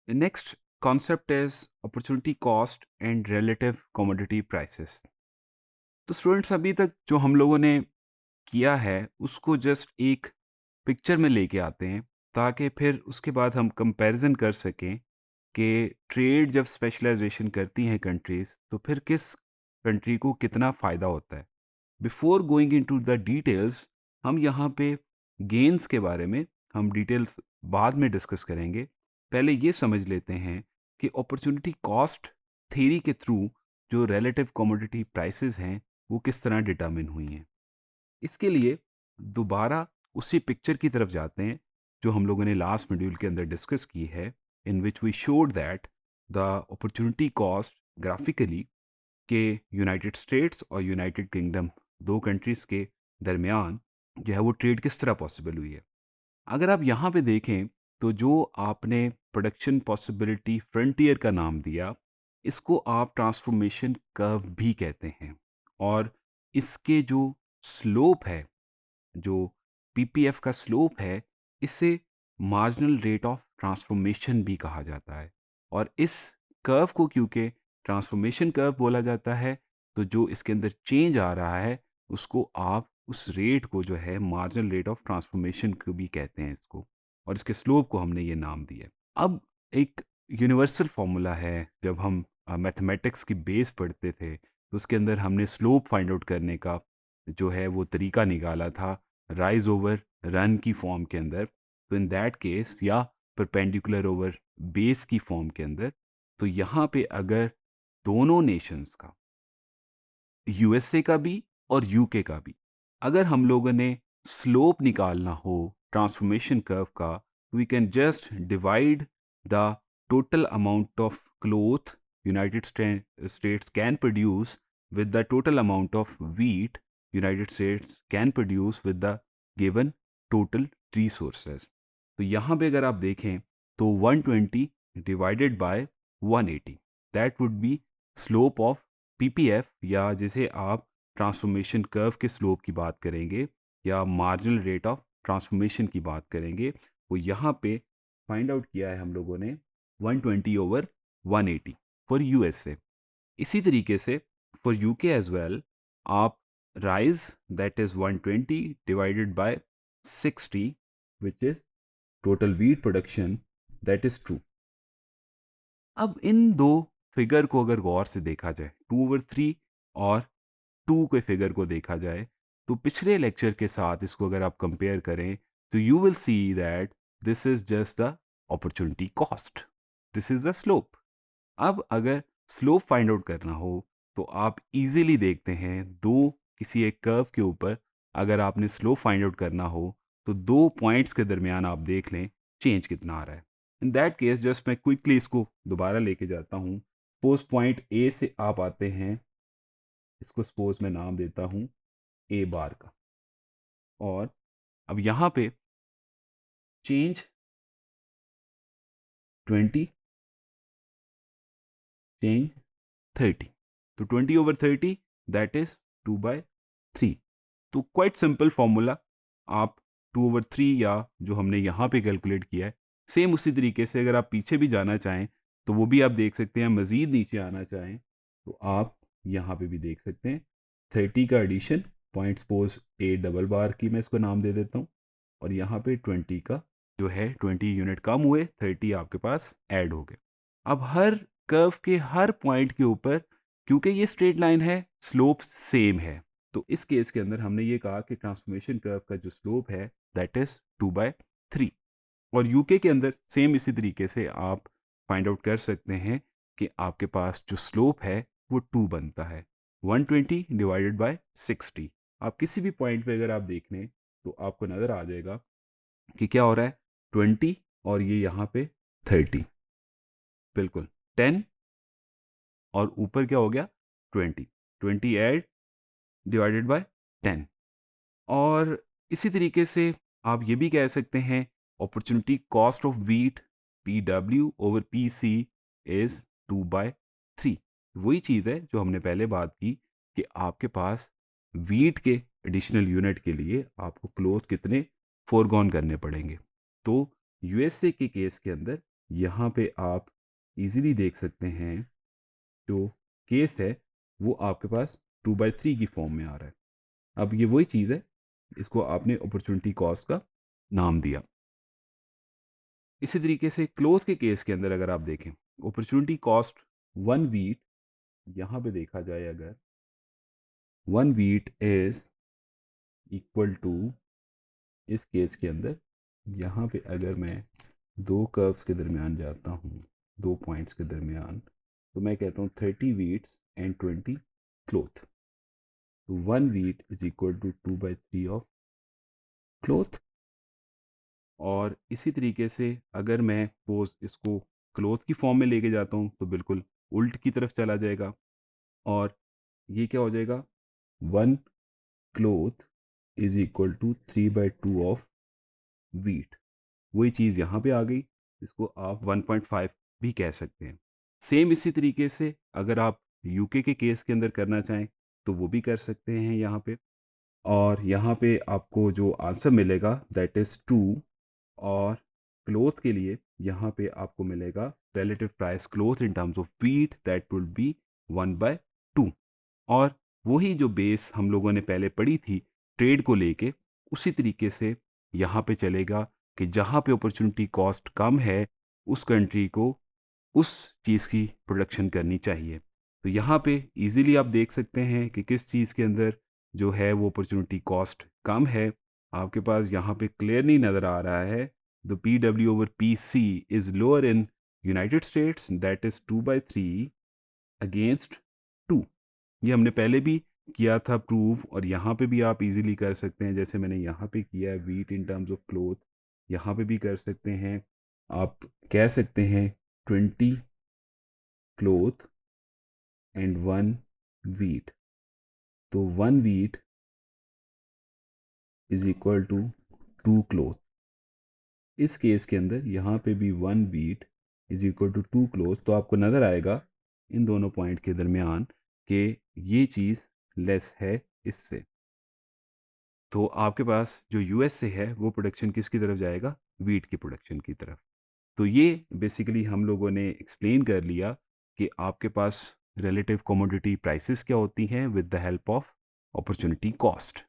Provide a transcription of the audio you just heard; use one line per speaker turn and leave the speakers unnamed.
Next concept is opportunity cost and relative commodity prices. तो students, अभी तक जो हम लोगों ने किया है उसको जस्ट एक पिक्चर में लेके आते हैं, ताकि फिर उसके बाद हम कंपैरिजन कर सकें कि ट्रेड जब स्पेशलाइजेशन करती हैं कंट्रीज, तो फिर किस कंट्री को कितना फ़ायदा होता है। Before going into the details, हम यहाँ पे गेन्स के बारे में हम डिटेल्स बाद में डिस्कस करेंगे। पहले ये समझ लेते हैं कि अपॉर्चुनिटी कॉस्ट थ्योरी के थ्रू जो रिलेटिव कमोडिटी प्राइसेस हैं वो किस तरह डिटरमिन हुई हैं। इसके लिए दोबारा उसी पिक्चर की तरफ जाते हैं जो हम लोगों ने लास्ट मॉड्यूल के अंदर डिस्कस की है, in which we showed that the opportunity cost graphically के यूनाइटेड स्टेट्स और यूनाइटेड किंगडम, दो कंट्रीज के दरमियान जो है वो ट्रेड किस तरह पॉसिबल हुई है। अगर आप यहाँ पे देखें, तो जो आपने प्रोडक्शन पॉसिबिलिटी फ्रंटियर का नाम दिया, इसको आप ट्रांसफॉर्मेशन कर्व भी कहते हैं। और इसके जो स्लोप है, जो पीपीएफ का स्लोप है, इसे मार्जिनल रेट ऑफ ट्रांसफॉर्मेशन भी कहा जाता है। और इस कर्व को क्योंकि ट्रांसफॉर्मेशन कर्व बोला जाता है, तो जो इसके अंदर चेंज आ रहा है उसको आप उस रेट को जो है मार्जिनल रेट ऑफ ट्रांसफॉर्मेशन को भी कहते हैं इसको। और इसके स्लोप को हमने ये नाम दिया है। अब एक यूनिवर्सल फॉर्मूला है, जब हम मैथमेटिक्स की बेस पढ़ते थे तो उसके अंदर हमने स्लोप फाइंड आउट करने का जो है वो तरीका निकाला था राइज ओवर रन की फॉर्म के अंदर। तो इन दैट केस, या परपेंडिकुलर ओवर बेस की फॉर्म के अंदर, तो यहाँ पे अगर दोनों नेशंस का, यूएसए का भी और यूके का भी, अगर हम लोगों ने स्लोप निकालना हो ट्रांसफॉर्मेशन कर्व का, we can just divide the total amount of cloth United States can produce with the total amount of wheat United States can produce with the given total resources। तो यहाँ पे अगर आप देखें तो 120 divided by 180, that would be slope of PPF, या जिसे आप ट्रांसफॉर्मेशन कर्व के स्लोप की बात करेंगे या मार्जिनल रेट ऑफ ट्रांसफॉर्मेशन की बात करेंगे। वो यहाँ पे फाइंड आउट किया है हम लोगों ने 120 ओवर 180 फॉर यूएसए। इसी तरीके से फॉर यूके एज वेल, आप rise that is 120 divided by 60, which is total wheat production, that is true. अब इन दो फिगर को अगर गौर से देखा जाए, 2/3 और 2 के फिगर को देखा जाए, तो पिछले लेक्चर के साथ इसको अगर आप कंपेयर करें, तो you will see that this is just the opportunity cost, this is the slope. अब अगर स्लोप फाइंड आउट करना हो, तो आप इजीली देखते हैं दो, किसी एक कर्व के ऊपर अगर आपने स्लोप फाइंड आउट करना हो, तो दो पॉइंट्स के दरमियान आप देख लें चेंज कितना आ रहा है। इन दैट केस जस्ट मैं क्विकली इसको दोबारा लेके जाता हूँ। सपोज पॉइंट ए से आप आते हैं, इसको सपोज मैं नाम देता हूँ ए बार का। और अब यहाँ पे चेंज 20, चेंज 30, तो 20/30 दैट इज 2/3। तो क्वाइट सिंपल फॉर्मूला। आप 2/3 या जो हमने यहाँ पे कैलकुलेट किया है, सेम उसी तरीके से अगर आप पीछे भी जाना चाहें तो वो भी आप देख सकते हैं। मज़ीद नीचे आना चाहें तो आप यहाँ पे भी देख सकते हैं। 30 का addition, point suppose a double bar की मैं इसको नाम दे देता हूँ, और यहाँ पे 20 का जो है 20 यूनिट कम हुए, 30 आपके पास ऐड हो गए। अब हर कर्व के हर पॉइंट के ऊपर, क्योंकि ये स्ट्रेट लाइन है, स्लोप सेम है। तो इस केस के अंदर हमने ये कहा कि ट्रांसफॉर्मेशन कर्व का जो स्लोप है दैट इज 2/3। और यूके के अंदर सेम इसी तरीके से आप फाइंड आउट कर सकते हैं कि आपके पास जो स्लोप है वो 2 बनता है, 120 डिवाइडेड बाय 60। आप किसी भी पॉइंट पे अगर आप देख लें तो आपको नज़र आ जाएगा कि क्या हो रहा है, 20 और ये यहाँ पे 30, बिल्कुल 10, और ऊपर क्या हो गया, 20, 20 ऐड डिवाइडेड बाय 10। और इसी तरीके से आप ये भी कह सकते हैं opportunity cost of wheat P W over P C is 2/3। वही चीज़ है जो हमने पहले बात की कि आपके पास व्हीट के एडिशनल यूनिट के लिए आपको क्लोथ कितने फोरगॉन करने पड़ेंगे। तो यूएसए के केस के अंदर यहाँ पे आप इजीली देख सकते हैं जो केस है वो आपके पास 2/3 की फॉर्म में आ रहा है। अब ये वही चीज़ है, इसको आपने अपॉर्चुनिटी कॉस्ट का नाम दिया। इसी तरीके से क्लोज के केस के अंदर अगर आप देखें, अपॉर्चुनिटी कॉस्ट 1 वीट, यहाँ पे देखा जाए अगर 1 वीट इज इक्वल टू, इस केस के अंदर यहाँ पे अगर मैं दो कर्व्स के दरमियान जाता हूँ, दो पॉइंट्स के दरमियान, तो मैं कहता हूँ 30 वीट्स एंड 20 क्लोथ। तो 1 wheat is equal to 2/3 of cloth. और इसी तरीके से अगर मैं सपोज इसको क्लोथ की फॉर्म में लेके जाता हूँ तो बिल्कुल उल्ट की तरफ चला जाएगा, और ये क्या हो जाएगा, 1 cloth is equal to 3/2 of wheat. वही चीज़ यहाँ पे आ गई, इसको आप 1.5 भी कह सकते हैं। सेम इसी तरीके से अगर आप यूके के केस के अंदर करना चाहें तो वो भी कर सकते हैं यहाँ पे। और यहाँ पे आपको जो आंसर मिलेगा दैट इज़ 2। और क्लोथ के लिए यहाँ पे आपको मिलेगा relative price cloth in terms of wheat that will be 1/2। और वही जो बेस हम लोगों ने पहले पढ़ी थी ट्रेड को लेके, उसी तरीके से यहाँ पे चलेगा कि जहाँ पे अपॉर्चुनिटी कॉस्ट कम है उस कंट्री को उस चीज़ की प्रोडक्शन करनी चाहिए। तो यहाँ पे इजीली आप देख सकते हैं कि किस चीज़ के अंदर जो है वो अपॉर्चुनिटी कॉस्ट कम है। आपके पास यहाँ पे क्लियरली नज़र आ रहा है the P W over P C is lower in United States that is 2/3 against 2। ये हमने पहले भी किया था प्रूव, और यहाँ पे भी आप इजीली कर सकते हैं जैसे मैंने यहाँ पे किया है wheat in terms of cloth, यहाँ पे भी कर सकते हैं। आप कह सकते हैं 20 क्लोथ एंड 1 वीट, तो 1 wheat is equal to 2 cloth. इस केस के अंदर यहाँ पे भी 1 wheat is equal to 2 cloth, तो आपको नज़र आएगा इन दोनों पॉइंट के दरमियान कि ये चीज़ लेस है इससे। तो आपके पास जो यूएस से है वो प्रोडक्शन किसकी तरफ जाएगा, वीट की प्रोडक्शन की तरफ। तो ये बेसिकली हम लोगों ने एक्सप्लेन कर लिया कि आपके पास रिलेटिव कमोडिटी प्राइसेस क्या होती हैं with the help of opportunity cost.